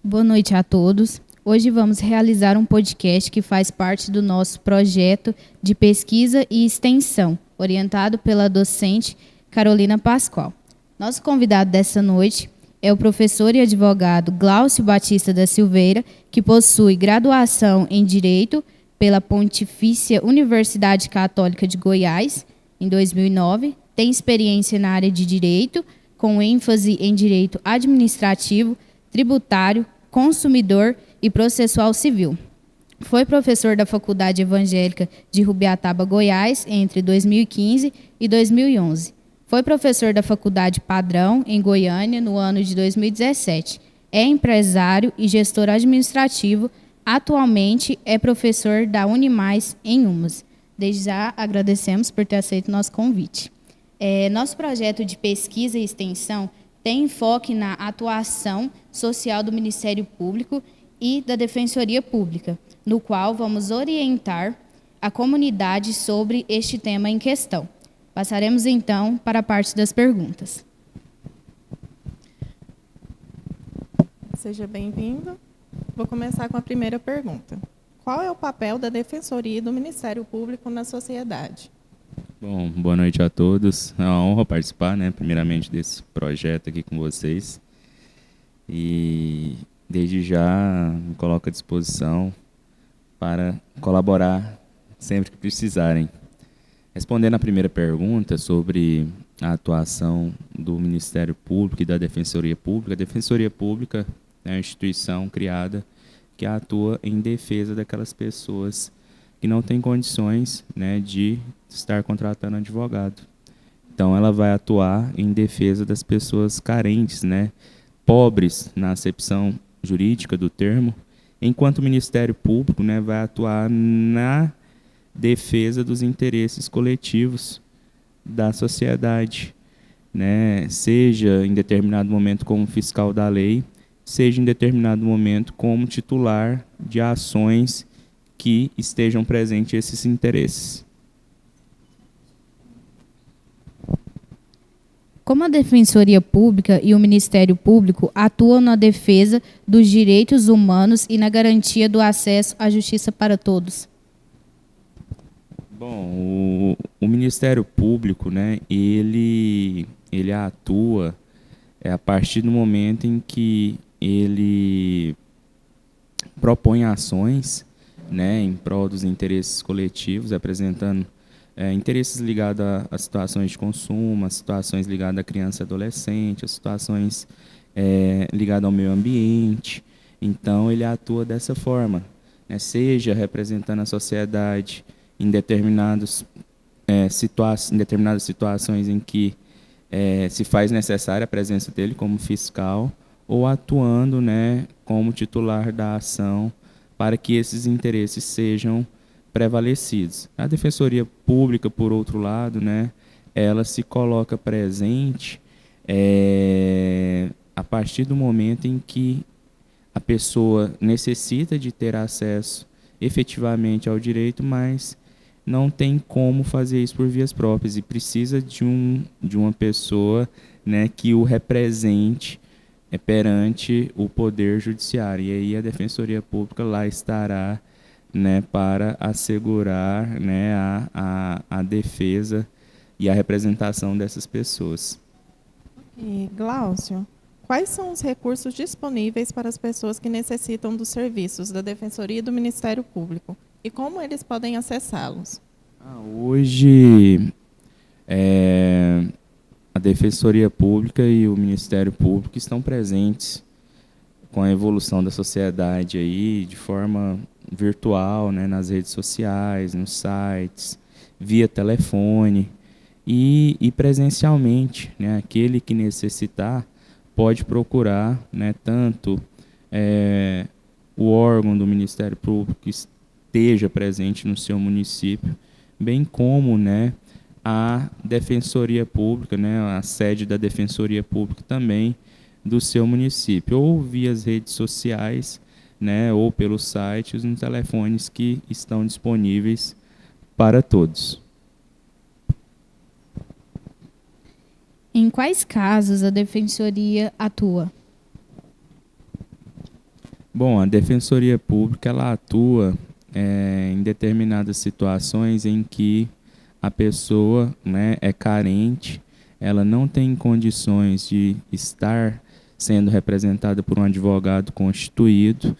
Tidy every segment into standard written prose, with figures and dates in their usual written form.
Boa noite a todos. Hoje vamos realizar um podcast que faz parte do nosso projeto de pesquisa e extensão, orientado pela docente Carolina Pascoal. Nosso convidado dessa noite é o professor e advogado Glaucio Batista da Silveira, que possui graduação em Direito pela Pontifícia Universidade Católica de Goiás, em 2009, tem experiência na área de Direito, com ênfase em Direito Administrativo, Tributário, Consumidor e Processual Civil. Foi professor da Faculdade Evangélica de Rubiataba, Goiás, entre 2015 e 2011. Foi professor da Faculdade Padrão, em Goiânia, no ano de 2017. É empresário e gestor administrativo. Atualmente é professor da Unimais, em Umas. Desde já agradecemos por ter aceito o nosso convite. Nosso projeto de pesquisa e extensão tem enfoque na atuação social do Ministério Público e da Defensoria Pública, no qual vamos orientar a comunidade sobre este tema em questão. Passaremos, então, para a parte das perguntas. Seja bem-vindo. Vou começar com a primeira pergunta. Qual é o papel da Defensoria e do Ministério Público na sociedade? Bom, boa noite a todos. É uma honra participar, primeiramente, desse projeto aqui com vocês. E, desde já, me coloco à disposição para colaborar sempre que precisarem. Respondendo à primeira pergunta sobre a atuação do Ministério Público e da Defensoria Pública, a Defensoria Pública é uma instituição criada que atua em defesa daquelas pessoas que não têm condições, de estar contratando advogado. Então, ela vai atuar em defesa das pessoas carentes, pobres na acepção jurídica do termo, enquanto o Ministério Público, vai atuar na defesa dos interesses coletivos da sociedade, seja em determinado momento como fiscal da lei, seja em determinado momento como titular de ações que estejam presentes esses interesses. Como a Defensoria Pública e o Ministério Público atuam na defesa dos direitos humanos e na garantia do acesso à justiça para todos? Bom, o Ministério Público, ele atua a partir do momento em que ele propõe ações, em prol dos interesses coletivos, apresentando interesses ligados a situações de consumo, a situações ligadas à criança e adolescente, a situações ligadas ao meio ambiente. Então, ele atua dessa forma, seja representando a sociedade em determinadas situações em que se faz necessária a presença dele como fiscal, ou atuando como titular da ação para que esses interesses sejam prevalecidos. A Defensoria Pública, por outro lado, ela se coloca presente a partir do momento em que a pessoa necessita de ter acesso efetivamente ao direito, mas não tem como fazer isso por vias próprias e precisa de uma pessoa que o represente perante o Poder Judiciário. E aí a Defensoria Pública lá estará para assegurar a defesa e a representação dessas pessoas. E, Glaucio, quais são os recursos disponíveis para as pessoas que necessitam dos serviços da Defensoria e do Ministério Público? E como eles podem acessá-los? Hoje, a Defensoria Pública e o Ministério Público estão presentes com a evolução da sociedade aí, de forma virtual, nas redes sociais, nos sites, via telefone e presencialmente. Aquele que necessitar pode procurar tanto o órgão do Ministério Público que esteja presente no seu município, bem como a Defensoria Pública, a sede da Defensoria Pública também do seu município, ou via as redes sociais, ou pelos sites, nos telefones que estão disponíveis para todos. Em quais casos a Defensoria atua? Bom, a Defensoria Pública ela atua em determinadas situações em que a pessoa, né, é carente, ela não tem condições de estar sendo representada por um advogado constituído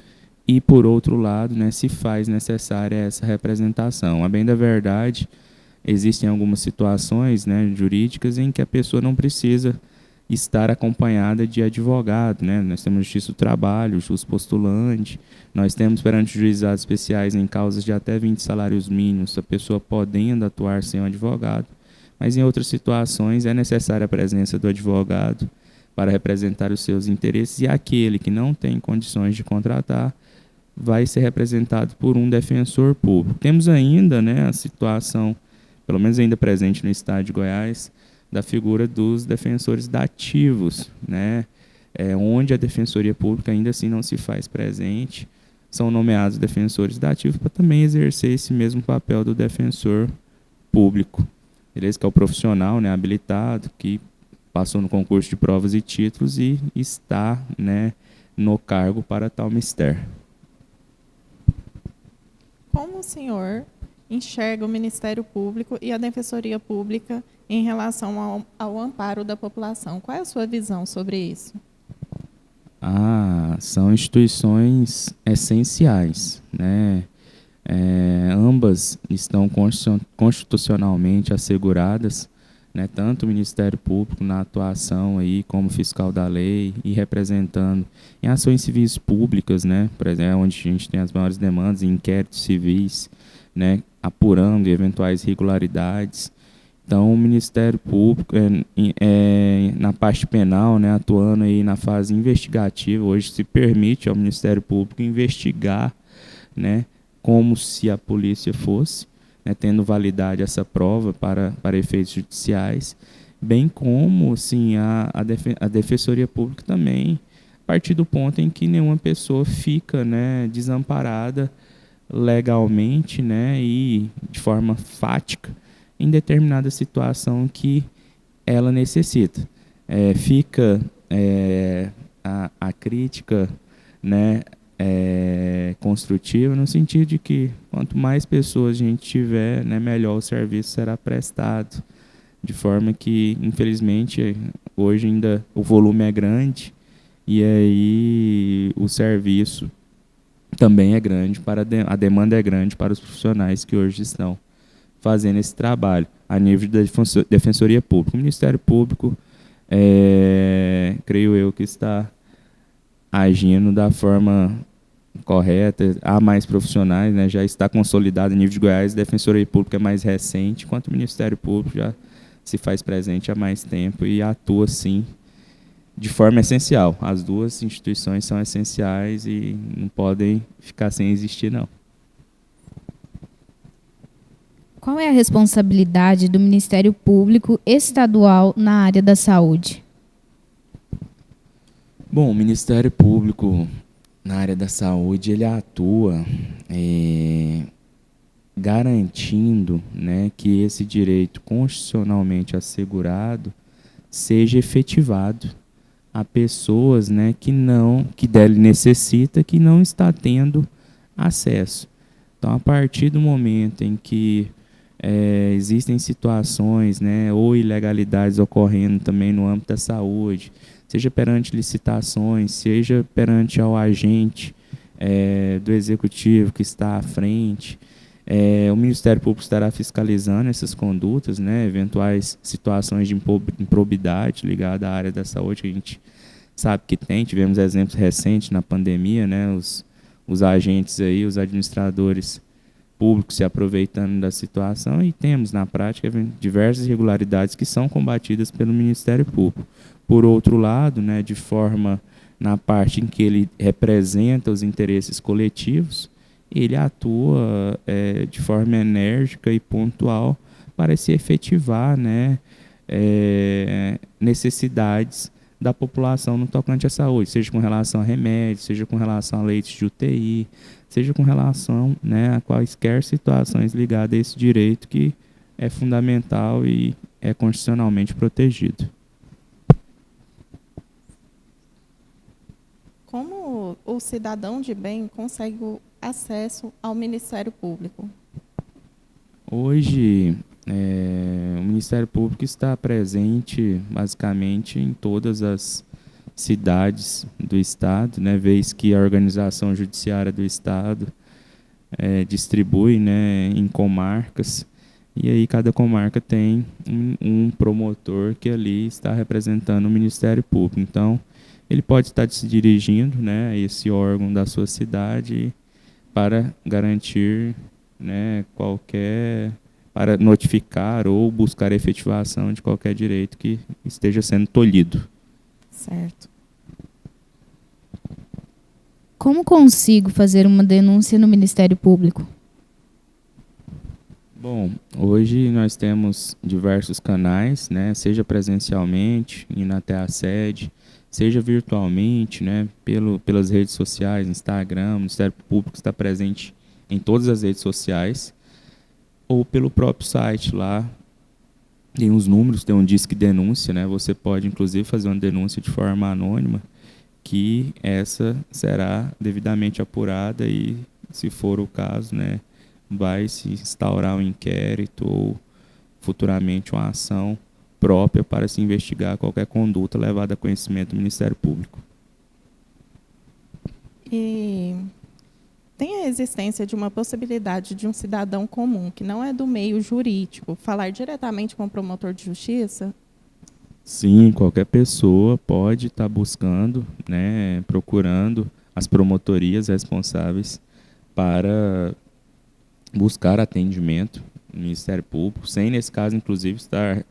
e, por outro lado, né, se faz necessária essa representação. A bem da verdade, existem algumas situações, né, jurídicas em que a pessoa não precisa estar acompanhada de advogado, né? Nós temos justiça do trabalho, justo postulante, nós temos perante juizados especiais em causas de até 20 salários mínimos, a pessoa podendo atuar sem um advogado, mas em outras situações é necessária a presença do advogado para representar os seus interesses e aquele que não tem condições de contratar vai ser representado por um defensor público. Temos ainda, né, a situação, pelo menos ainda presente no estado de Goiás, da figura dos defensores dativos, né, onde a Defensoria Pública ainda assim não se faz presente, são nomeados defensores dativos para também exercer esse mesmo papel do defensor público. Beleza? Que é o profissional, né, habilitado, que passou no concurso de provas e títulos e está, né, no cargo para tal mistério. Como o senhor enxerga o Ministério Público e a Defensoria Pública em relação ao amparo da população? Qual é a sua visão sobre isso? São instituições essenciais, né? Ambas estão constitucionalmente asseguradas, né? Tanto o Ministério Público na atuação aí como fiscal da lei e representando em ações civis públicas, né? Por exemplo, onde a gente tem as maiores demandas em inquéritos civis, né? Apurando eventuais irregularidades. Então, o Ministério Público, na parte penal, né, atuando aí na fase investigativa, hoje se permite ao Ministério Público investigar, né, como se a polícia fosse, né, tendo validade essa prova para efeitos judiciais, bem como sim, a Defensoria Pública também, a partir do ponto em que nenhuma pessoa fica, né, desamparada legalmente, né, e de forma fática em determinada situação que ela necessita. Fica a crítica, né, construtiva no sentido de que quanto mais pessoas a gente tiver, né, melhor o serviço será prestado, de forma que, infelizmente, hoje ainda o volume é grande e aí o serviço também é grande, a demanda é grande para os profissionais que hoje estão fazendo esse trabalho a nível da Defensoria Pública. O Ministério Público, creio eu, que está agindo da forma correta, há mais profissionais, né, já está consolidado a nível de Goiás, a Defensoria Pública é mais recente, enquanto o Ministério Público já se faz presente há mais tempo e atua, sim, de forma essencial. As duas instituições são essenciais e não podem ficar sem existir, não. Qual é a responsabilidade do Ministério Público Estadual na área da saúde? Bom, o Ministério Público na área da saúde, ele atua garantindo, né, que esse direito constitucionalmente assegurado seja efetivado a pessoas, né, que dele necessita, que não está tendo acesso. Então, a partir do momento em que existem situações, né, ou ilegalidades ocorrendo também no âmbito da saúde, seja perante licitações, seja perante ao agente do executivo que está à frente, o Ministério Público estará fiscalizando essas condutas, né, eventuais situações de improbidade ligada à área da saúde, que a gente sabe que tem, tivemos exemplos recentes na pandemia, né, os agentes aí, os administradores públicos se aproveitando da situação, e temos na prática diversas irregularidades que são combatidas pelo Ministério Público. Por outro lado, né, de forma na parte em que ele representa os interesses coletivos, ele atua de forma enérgica e pontual para se efetivar, né, necessidades da população no tocante à saúde, seja com relação a remédios, seja com relação a leitos de UTI, seja com relação, né, a quaisquer situações ligadas a esse direito que é fundamental e é constitucionalmente protegido. como o cidadão de bem consegue o acesso ao Ministério Público? Hoje, o Ministério Público está presente basicamente em todas as cidades do Estado, né, vez que a organização judiciária do Estado distribui, né, em comarcas, e aí cada comarca tem um promotor que ali está representando o Ministério Público. Então, ele pode estar se dirigindo, né, a esse órgão da sua cidade para garantir, né, para notificar ou buscar a efetivação de qualquer direito que esteja sendo tolhido. Certo. Como consigo fazer uma denúncia no Ministério Público? Bom, hoje nós temos diversos canais, né, seja presencialmente, indo até a sede, seja virtualmente, né, pelas redes sociais, Instagram, o Ministério Público está presente em todas as redes sociais, ou pelo próprio site lá, tem os números, tem um disque denúncia, né, você pode inclusive fazer uma denúncia de forma anônima, que essa será devidamente apurada e, se for o caso, né, vai se instaurar um inquérito ou futuramente uma ação própria para se investigar qualquer conduta levada a conhecimento do Ministério Público. E tem a existência de uma possibilidade de um cidadão comum, que não é do meio jurídico, falar diretamente com o promotor de justiça? Sim, qualquer pessoa pode estar buscando, né, procurando as promotorias responsáveis para buscar atendimento no Ministério Público, sem, nesse caso, inclusive, estar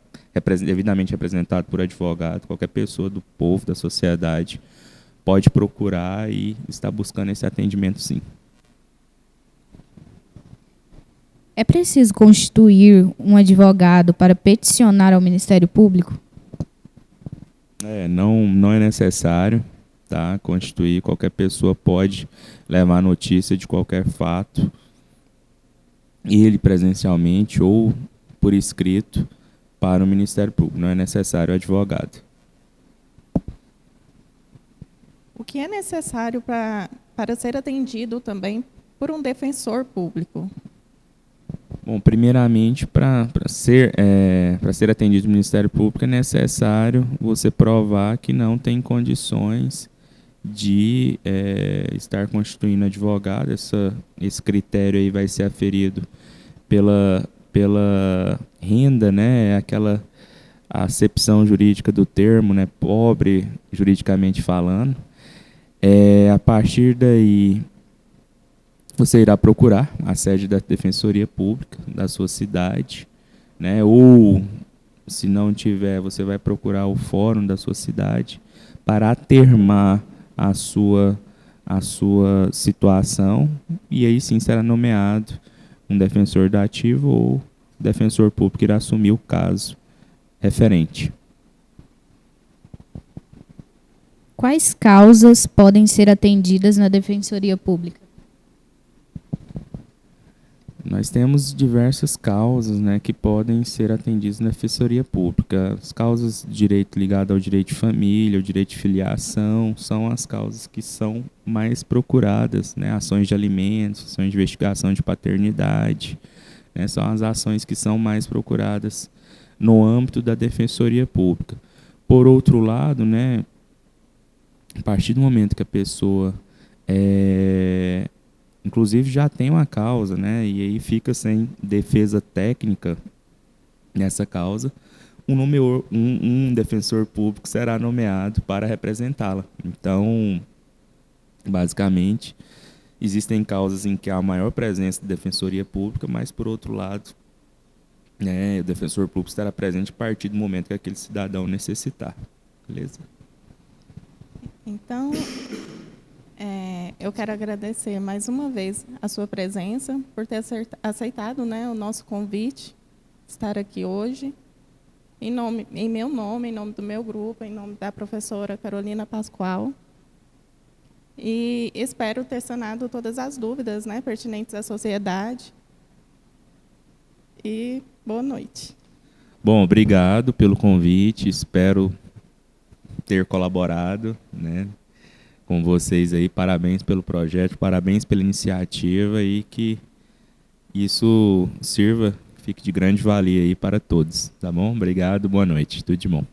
devidamente representado por advogado. Qualquer pessoa do povo, da sociedade, pode procurar e estar buscando esse atendimento, sim. É preciso constituir um advogado para peticionar ao Ministério Público? Não é necessário, tá, constituir. Qualquer pessoa pode levar notícia de qualquer fato, ele presencialmente ou por escrito, para o Ministério Público. Não é necessário advogado. O que é necessário para ser atendido também por um defensor público? Bom, primeiramente, para ser atendido no Ministério Público, é necessário você provar que não tem condições de estar constituindo advogado. Esse critério aí vai ser aferido pela renda, né, aquela acepção jurídica do termo, né, pobre, juridicamente falando. A partir daí, você irá procurar a sede da Defensoria Pública da sua cidade, né, ou, se não tiver, você vai procurar o fórum da sua cidade para atermar a sua situação, e aí sim será nomeado um defensor dativo ou defensor público irá assumir o caso referente. Quais causas podem ser atendidas na Defensoria Pública? Nós temos diversas causas, né, que podem ser atendidas na Defensoria Pública. As causas de direito ligado ao direito de família, ao direito de filiação, são as causas que são mais procuradas, né, ações de alimentos, ações de investigação de paternidade, né, são as ações que são mais procuradas no âmbito da Defensoria Pública. Por outro lado, né, a partir do momento que a pessoa inclusive já tem uma causa, né, e aí fica sem defesa técnica nessa causa, um defensor público será nomeado para representá-la. Então, basicamente, existem causas em que há maior presença da Defensoria Pública, mas, por outro lado, né, o defensor público estará presente a partir do momento que aquele cidadão necessitar. Beleza? Então, eu quero agradecer mais uma vez a sua presença, por ter aceitado, né, o nosso convite, estar aqui hoje, em meu nome, em nome do meu grupo, em nome da professora Carolina Pascoal. E espero ter sanado todas as dúvidas, né, pertinentes à sociedade. E boa noite. Bom, obrigado pelo convite, espero ter colaborado, né, com vocês aí. Parabéns pelo projeto, parabéns pela iniciativa e que isso sirva, fique de grande valia aí para todos, tá bom? Obrigado, boa noite, tudo de bom.